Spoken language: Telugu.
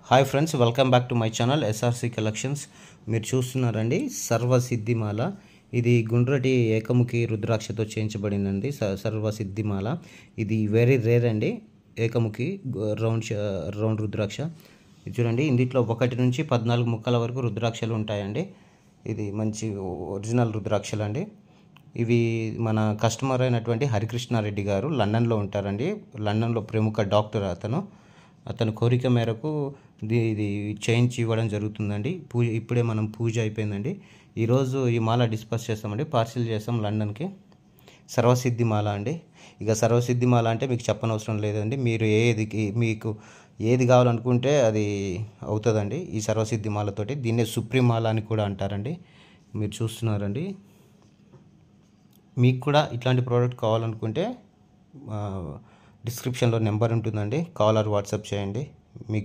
Hi friends, welcome back to my channel SRC collections. మీరు చూస్తున్నారండి సర్వసిద్ధిమాల. ఇది గుండ్రటి ఏకముఖి రుద్రాక్షతో చేయించబడిందండి. సర్వసిద్ధిమాల ఇది వెరీ రేర్ అండి. ఏకముఖి రౌండ్ రుద్రాక్ష. ఇది చూడండి, ఇందులో 1 నుంచి 14 ముక్కల వరకు రుద్రాక్షలు ఉంటాయండి. ఇది మంచి ఒరిజినల్ రుద్రాక్షలు అండి. ఇవి మన కస్టమర్ అయినటువంటి హరికృష్ణారెడ్డి గారు లండన్లో ఉంటారండి. లండన్లో ప్రముఖ డాక్టర్ అతని కోరిక మేరకు ఇది చేయించి ఇవ్వడం జరుగుతుందండి. ఇప్పుడే మనం పూజ అయిపోయిందండి. ఈరోజు ఈ మాల డిస్పర్స్ చేస్తామండి, పార్సిల్ చేస్తాం లండన్కి. సర్వసిద్ధి మాల అండి. ఇక సర్వసిద్ధి మాల అంటే మీకు చెప్పనవసరం లేదండి. మీకు ఏది కావాలనుకుంటే అది అవుతుందండి ఈ సర్వసిద్ధి మాలతోటి. దీన్నే సుప్రీం మాల అని కూడా అంటారండి. మీరు చూస్తున్నారండి. మీకు కూడా ఇట్లాంటి ప్రోడక్ట్ కావాలనుకుంటే డిస్క్రిప్షన్లో నెంబర్ ఉంటుందండి. కాల్ ఆర్ వాట్సాప్ చేయండి. మీకు